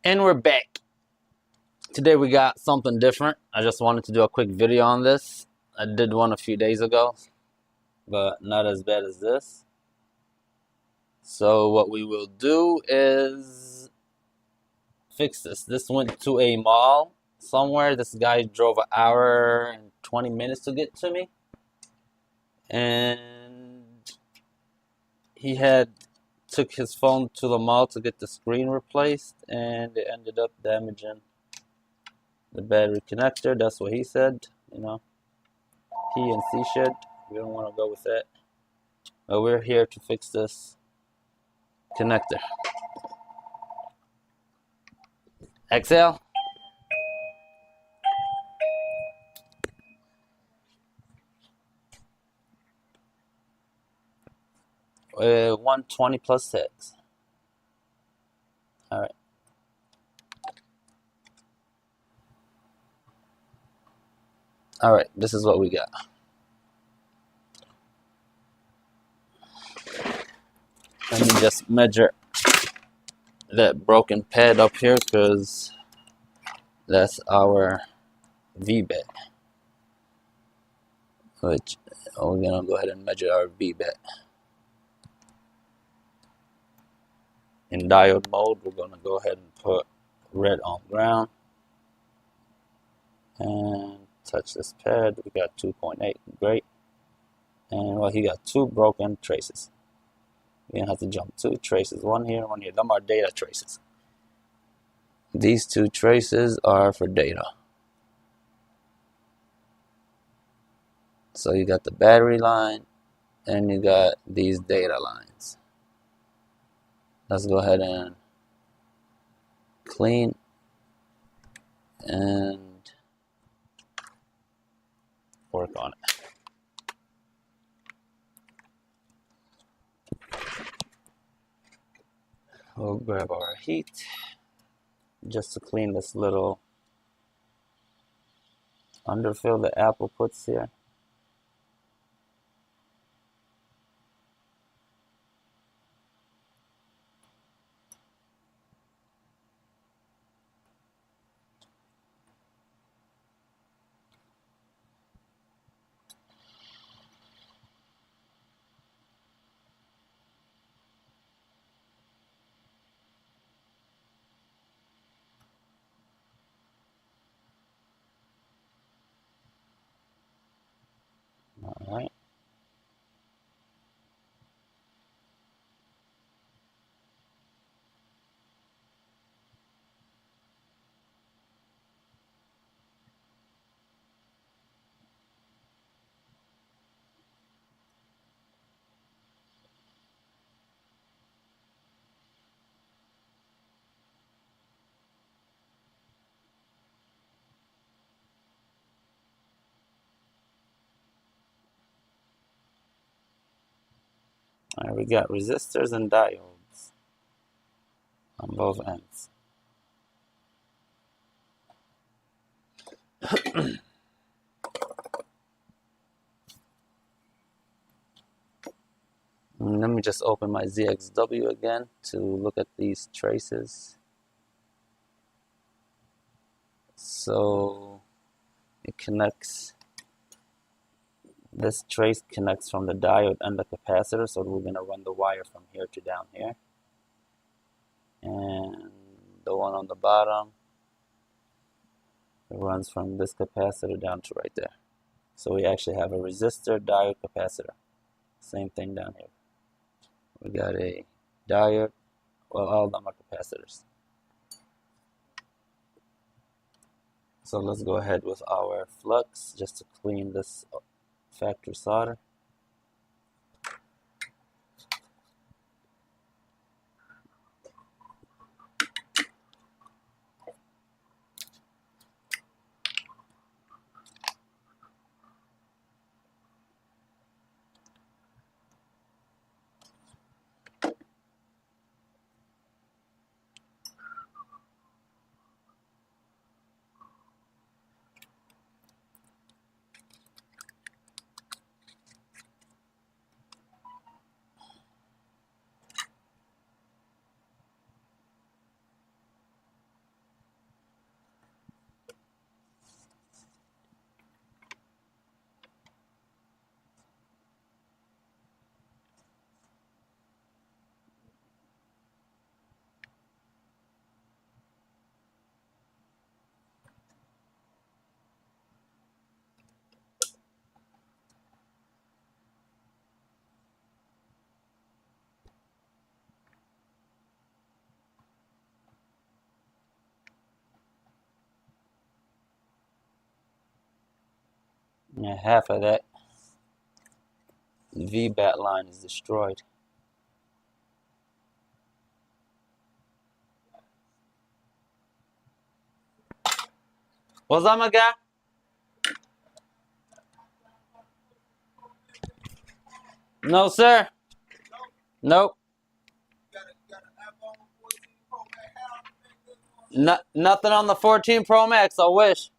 And we're back. Today we got something different. I just wanted to do a quick video on this. I did one a few days ago, but not as bad as this. So what we will do is fix this. This went to a mall somewhere. This guy drove an hour and 20 minutes to get to me. And he had took his phone to the mall to get the screen replaced, and it ended up damaging the battery connector. That's what he said, you know. He and C shed. We don't want to go with that. But we're here to fix this connector. Exhale. 120 plus 6. All right. All right, this is what we got. Let me just measure that broken pad up here because that's our V-bet. Which we're gonna go ahead and measure our V-bet. In diode mode, we're gonna go ahead and put red on ground and touch this pad. We got 2.8, great. And well, he got 2 broken traces. We're gonna have to jump 2 traces, one here, one here. Them are data traces. These 2 traces are for data. So you got the battery line and you got these data lines. Let's go ahead and clean and work on it. We'll grab our heat just to clean this little underfill that Apple puts here. All right. All right, we got resistors and diodes on both ends. Let me just open my ZXW again to look at these traces. So it connects, this trace connects from the diode and the capacitor, so we're going to run the wire from here to down here. And the one on the bottom, it runs from this capacitor down to right there. So we actually have a resistor, diode, capacitor. Same thing down here. We got a diode, well, all of them are capacitors. So let's go ahead with our flux just to clean this factory solder. Yeah, half of that V-bat line is destroyed. What's up, my guy? No, sir. Nope. Nothing on the 14 Pro Max. I wish.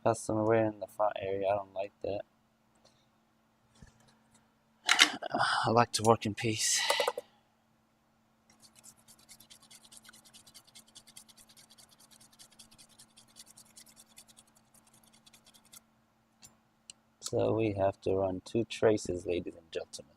Customer way in the front area. I don't like that. I like to work in peace. So we have to run 2 traces, ladies and gentlemen.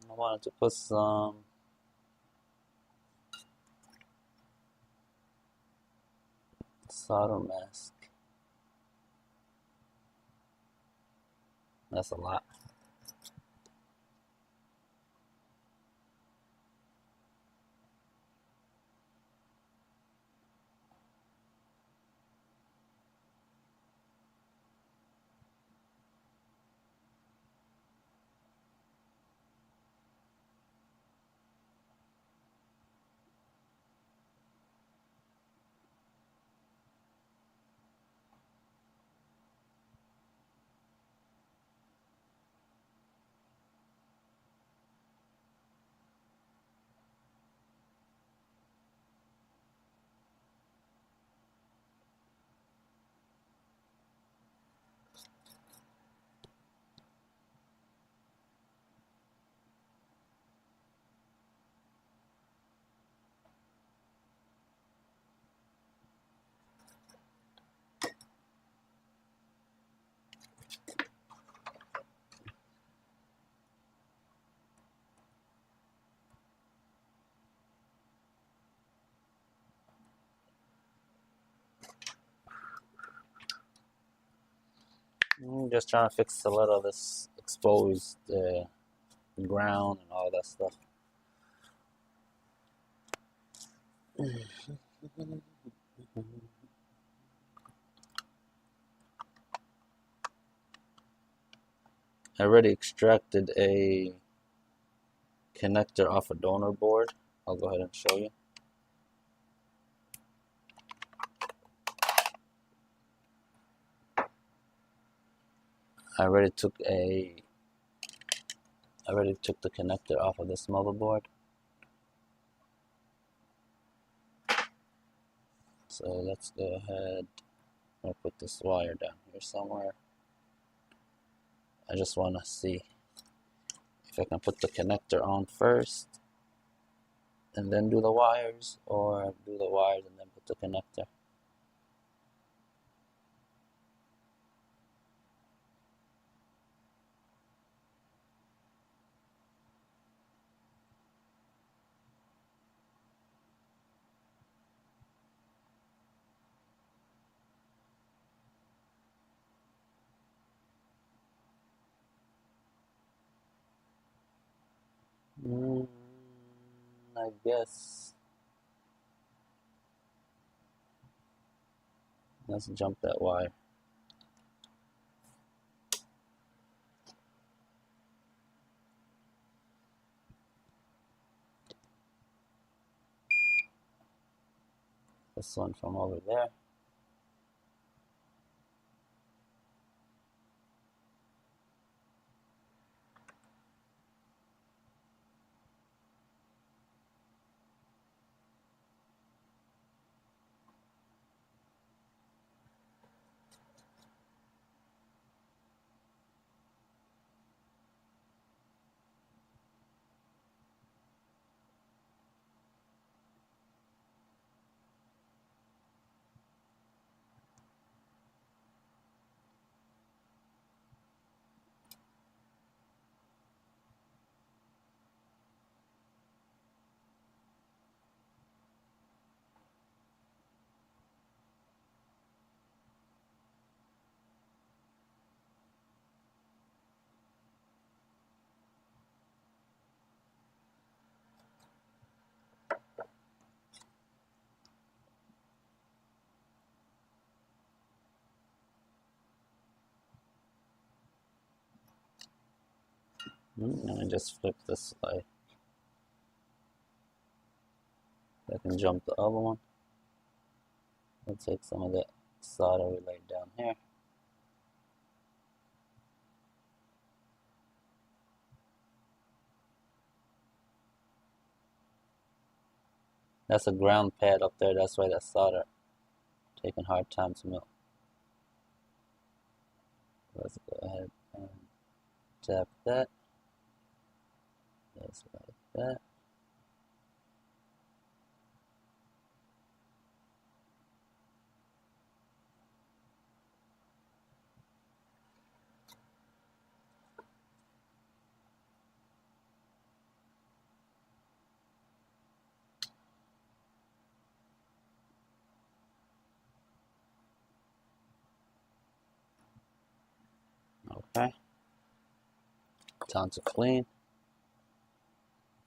I wanted to put some solder mask. That's a lot. I'm just trying to fix a lot of this exposed ground and all that stuff. I already extracted a connector off a donor board. I'll go ahead and show you. I already took the connector off of this motherboard. So let's go ahead and put this wire down here somewhere. I just want to see if I can put the connector on first and then do the wires, or do the wires and then put the connector. I guess let's jump that wire. This one from over there. Let me just flip this way. I can jump the other one. I'll take some of that solder we laid down here. That's a ground pad up there. That's why that solder taking hard time to melt. Let's go ahead and tap that. Just like that. Okay. Time to clean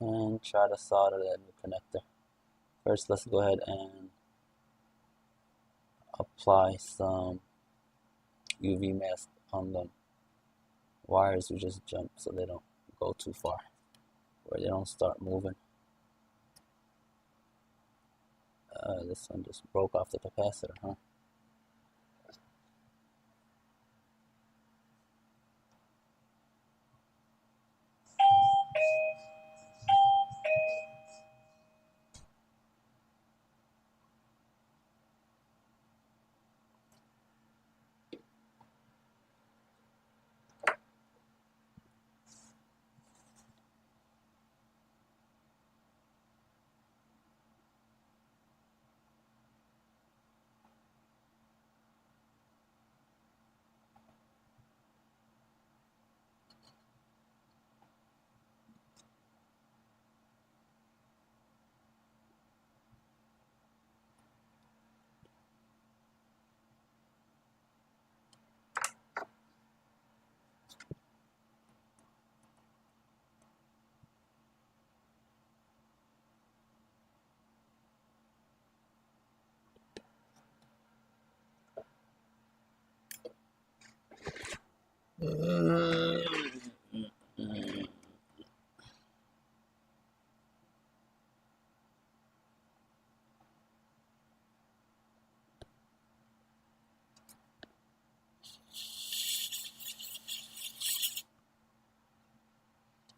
and try to solder that new connector. First, let's go ahead and apply some UV mask on the wires we just jumped so they don't go too far, where they don't start moving. This one just broke off the capacitor, huh?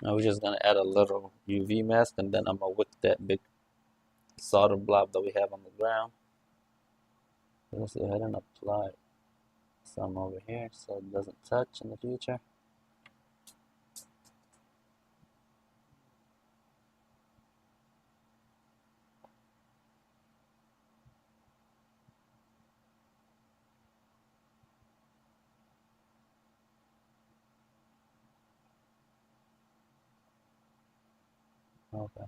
Now we're just gonna add a little UV mask, and then I'm gonna wick that big solder blob that we have on the ground. Let's go ahead and apply some over here so it doesn't touch in the future. Okay.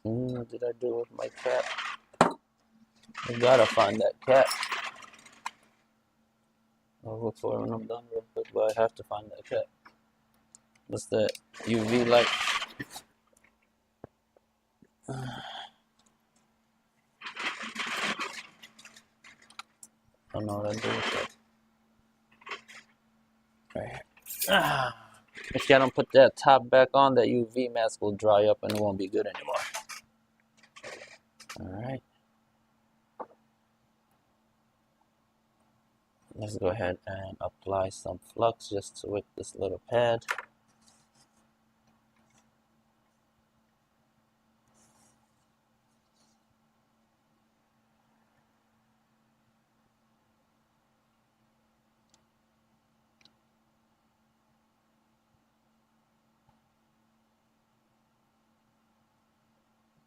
What did I do with my cap? I gotta find that cap. I'll look for it when I'm done real quick, but I have to find that cap. What's that UV light? I don't know what I do with that. Right here. If I don't put that top back on, that UV mask will dry up and it won't be good anymore. Alright. Let's go ahead and apply some flux just to wick this little pad.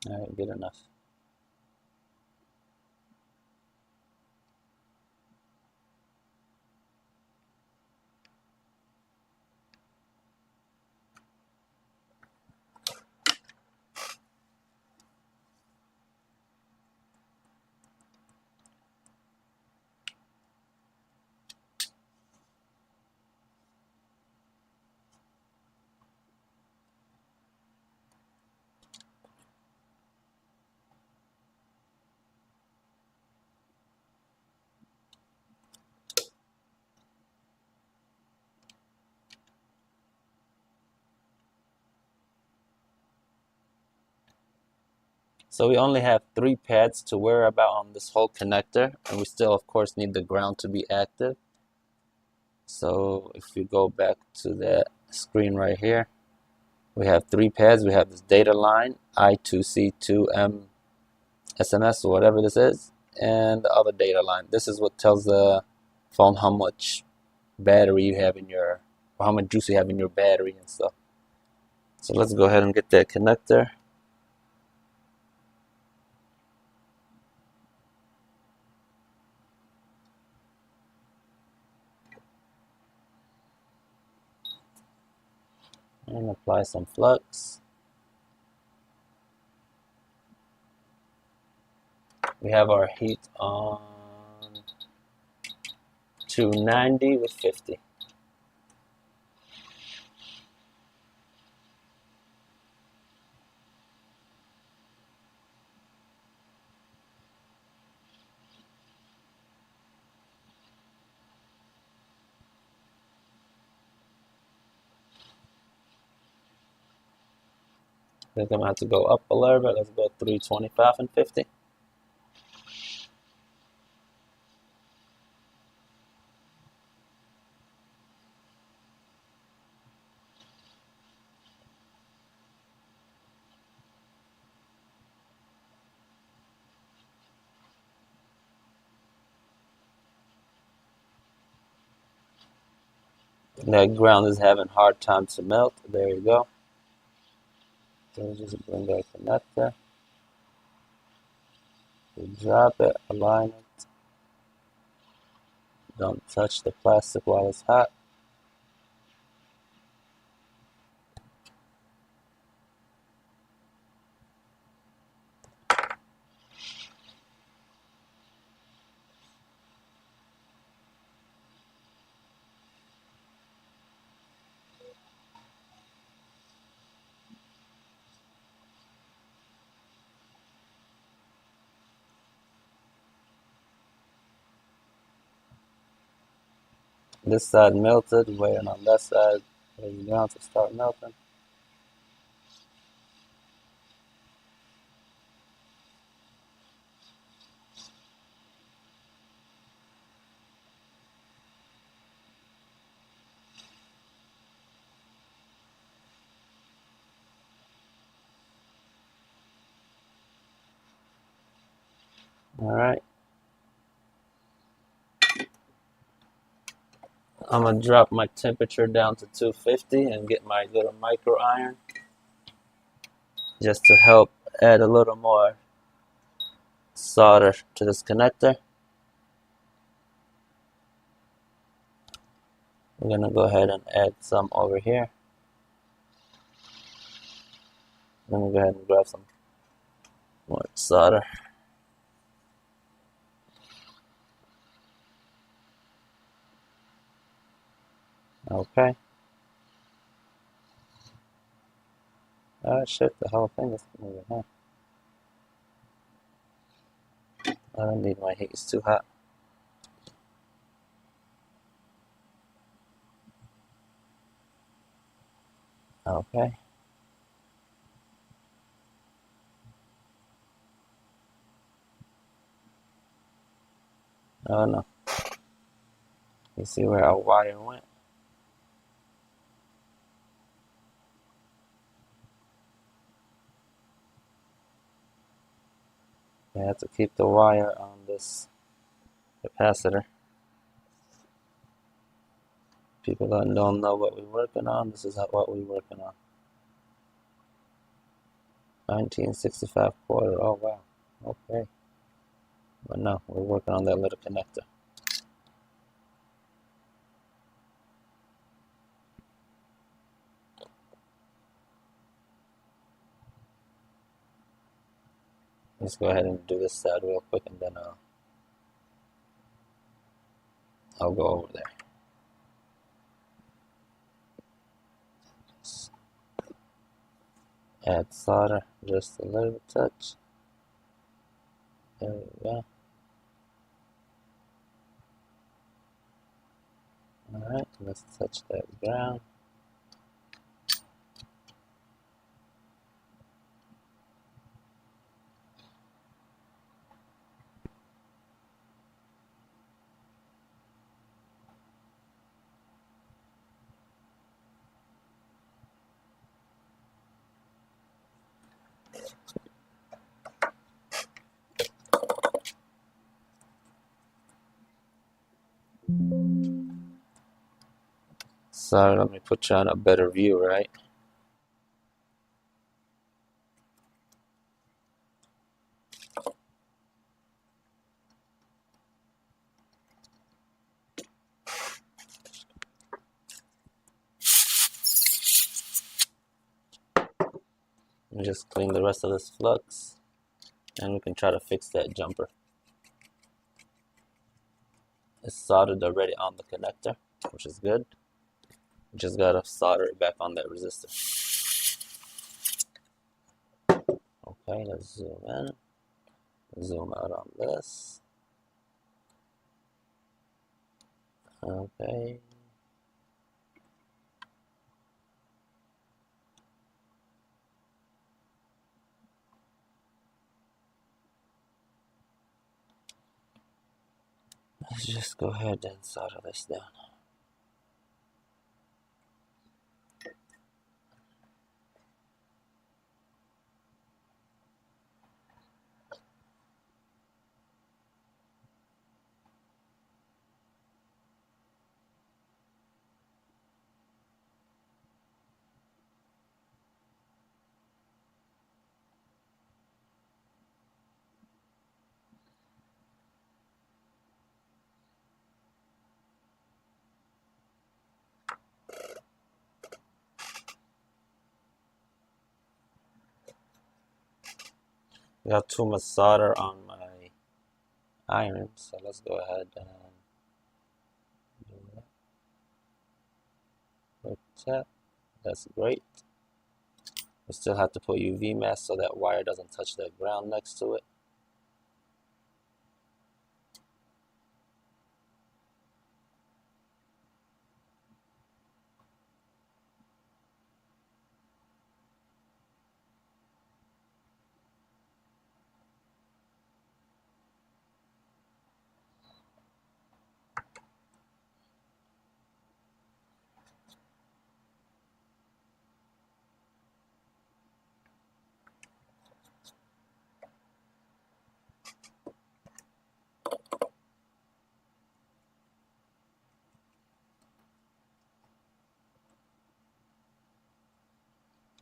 Alright, good enough. So we only have 3 pads to worry about on this whole connector, and we still of course need the ground to be active. So if we go back to that screen right here, we have 3 pads. We have this data line, I2C2M SMS or whatever this is, and the other data line. This is what tells the phone how much battery you have in your, or how much juice you have in your battery and stuff. So let's go ahead and get that connector. And apply some flux. We have our heat on 290 with 50. I think I'm gonna have to go up a little bit. Let's go 325 and 50. That ground is having a hard time to melt. There you go. So we just bring that connector. We drop it, align it. Don't touch the plastic while it's hot. This side melted, waiting on that side, waiting down to start melting. Alright. I'm gonna drop my temperature down to 250 and get my little micro iron just to help add a little more solder to this connector. We're gonna go ahead and add some over here. Let me go ahead and grab some more solder. Okay. Oh shit, the whole thing is moving, huh? I don't need my heat, it's too hot. Okay. Oh no. You see where our wire went? We have to keep the wire on this capacitor. People that don't know what we're working on, this is what we're working on. 1965 quarter, oh wow, okay. But no, we're working on that little connector. Let's go ahead and do this side real quick and then I'll go over there. Add solder, just a little touch. There we go. Alright, let's touch that ground. Sorry, let me put you on a better view, right? Let me just clean the rest of this flux, and we can try to fix that jumper. It's soldered already on the connector, which is good. Just gotta solder it back on that resistor. Okay, let's zoom in, zoom out on this. Okay. Let's just go ahead and solder this down. Got too much solder on my iron, so let's go ahead and do that. Like that. That's great. We still have to put UV mask so that wire doesn't touch the ground next to it.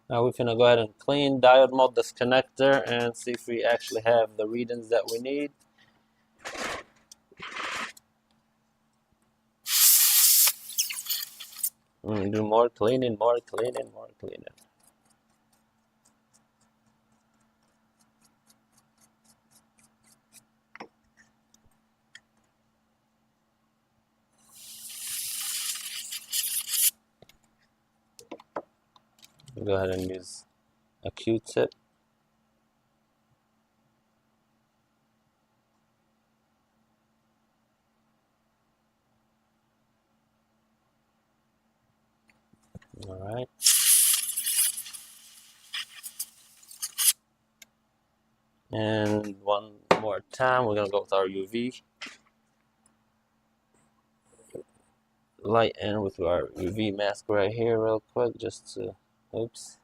Now we're gonna go ahead and clean diode mode this connector and see if we actually have the readings that we need. Do more cleaning, more cleaning, more cleaning. Go ahead and use a Q-tip. All right. And one more time, we're gonna go with our UV light in with our UV mask right here real quick, just to, oops.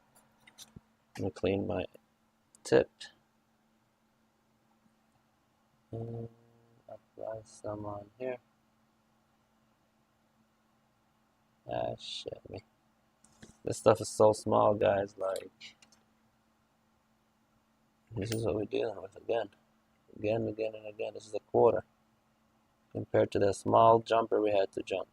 Let me clean my tip. And apply some on here. Ah, shit me. This stuff is so small, guys, like, this is what we're dealing with again. Again, again, and again. This is a quarter. Compared to the small jumper we had to jump.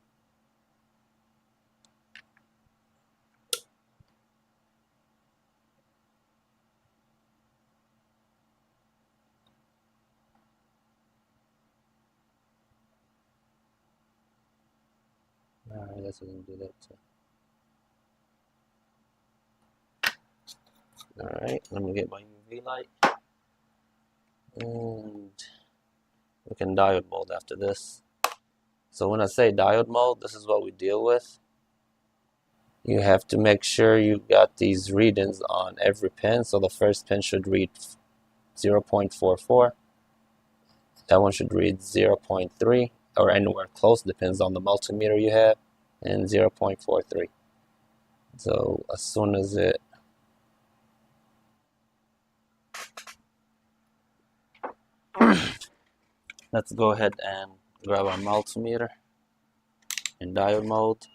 Alright, let's do that too. Alright, let me get my UV light. And we can diode mold after this. So when I say diode mold, this is what we deal with. You have to make sure you got these readings on every pin. So the first pin should read 0.44. That one should read 0.3 or anywhere close, depends on the multimeter you have, and 0.43. So as soon as it let's go ahead and grab our multimeter in diode mode.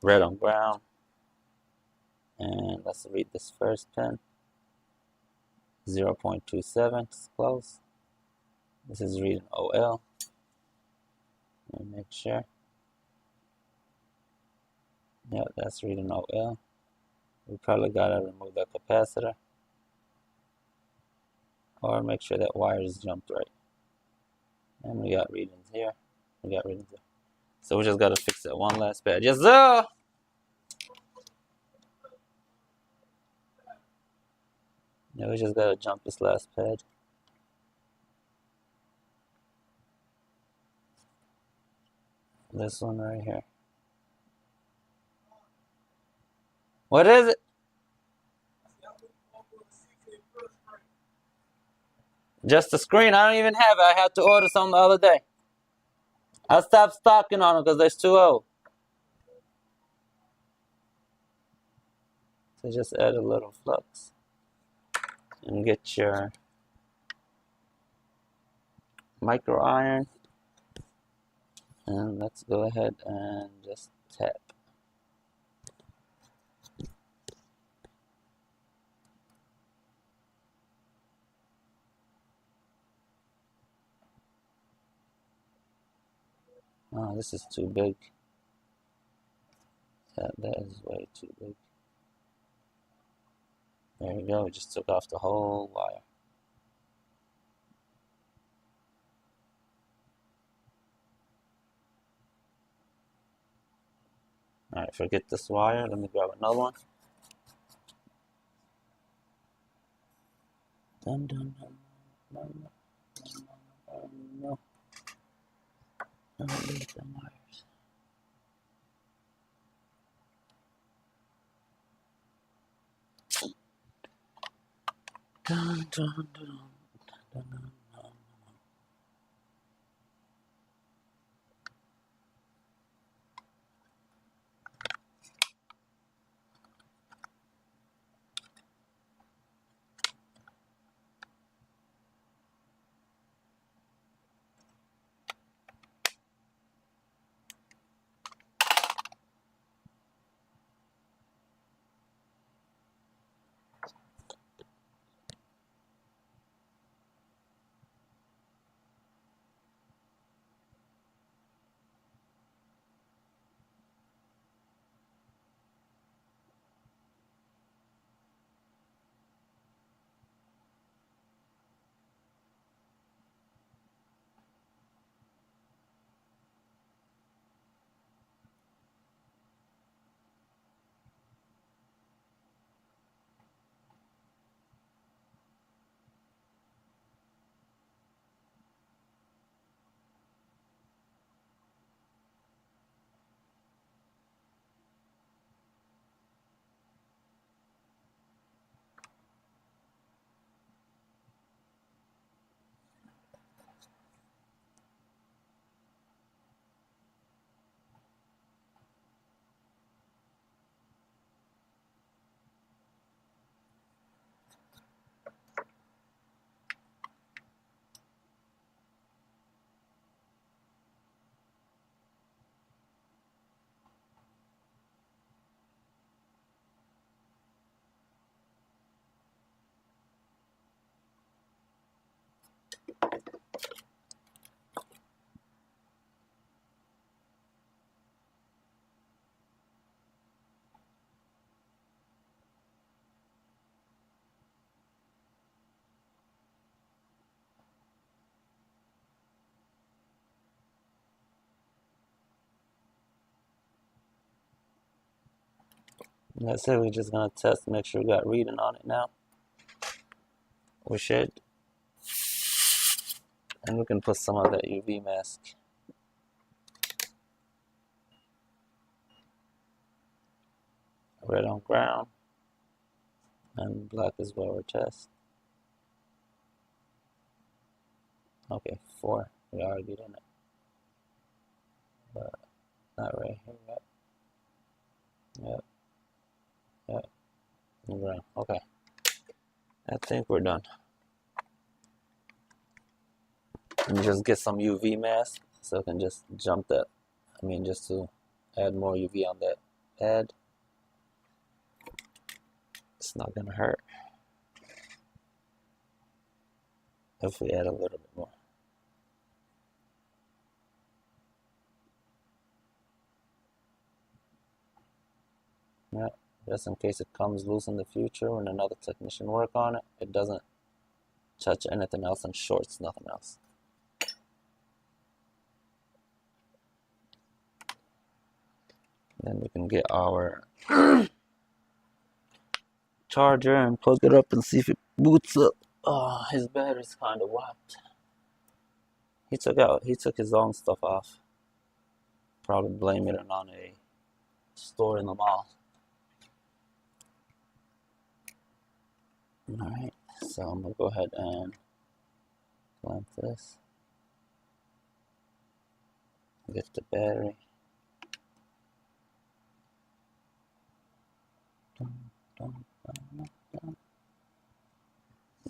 red on ground. And let's read this first pin. 0.27, it's close. This is reading OL. Let me make sure. Yeah, that's reading OL. We probably gotta remove that capacitor. Or make sure that wire is jumped right. And we got readings here. We got readings there. So we just gotta fix that one last pad. Yes, sir! Yeah, we just gotta jump this last pad. This one right here. What is it? Just the screen. I don't even have it. I had to order some the other day. I stopped stocking on them because they're too old. So just add a little flux and get your micro iron. And let's go ahead and just tap. Oh, this is too big. That is way too big. There we go. We just took off the whole wire. Alright, forget this wire. Let me grab another one. Dun, dun, dun, dun, dun, dun, no. Don't leave the wires. Dun, dun, dun, dun, dun, dun. That's it. We're just gonna test, make sure we got reading on it now. We should. And we can put some of that UV mask. Red on ground. And black is what we're testing. Okay, 4. We already done it. But not right here yet. Yep. Yep. Ground. Okay. I think we're done. Let me just get some UV mask so I can just jump that. I mean, just to add more UV on that add. It's not gonna hurt if we add a little bit more. Yeah, just in case it comes loose in the future when another technician work on it, it doesn't touch anything else and shorts nothing else. Then we can get our charger and plug it up and see if it boots up. Oh, his battery's kind of whacked. He took his own stuff off. Probably blame it on a store in the mall. Alright, so I'm gonna go ahead and clamp this. Get the battery.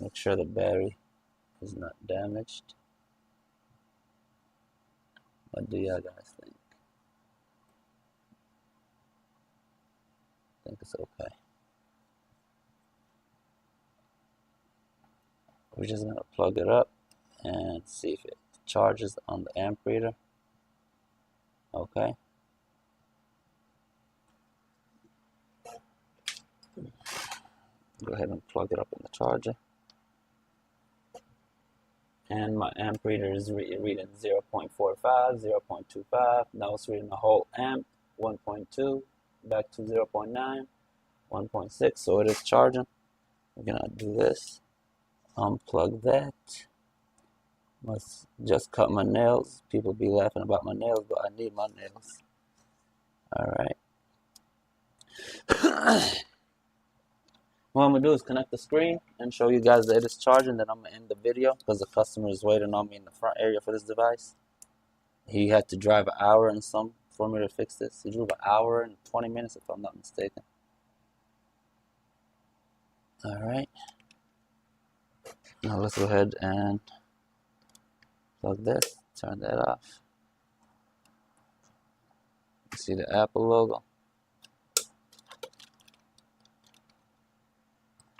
Make sure the battery is not damaged. What do you guys think? I think it's okay. We're just gonna plug it up and see if it charges on the amp reader. Okay. Go ahead and plug it up in the charger. And my amp reader is reading 0.45, 0.25. Now it's reading the whole amp, 1.2, back to 0.9, 1.6. So it is charging. We're gonna do this. Unplug that. Must just cut my nails. People be laughing about my nails, but I need my nails. Alright. What I'm going to do is connect the screen and show you guys that it is charging. Then I'm going to end the video because the customer is waiting on me in the front area for this device. He had to drive an hour and some for me to fix this. He drove an hour and 20 minutes if I'm not mistaken. Alright. Now let's go ahead and plug this. Turn that off. You see the Apple logo?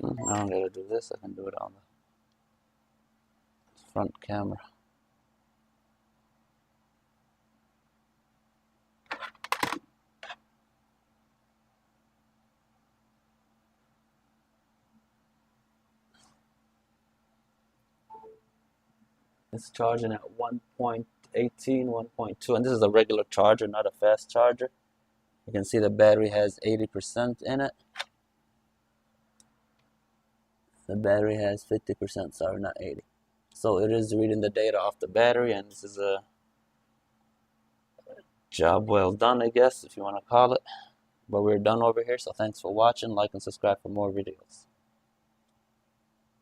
I don't gotta do this, I can do it on the front camera. It's charging at 1.18, 1.2, and this is a regular charger, not a fast charger. You can see the battery has 80% in it. The battery has 50%, sorry, not 80. So it is reading the data off the battery, and this is a job well done, I guess, if you want to call it. But we're done over here, so thanks for watching. Like and subscribe for more videos.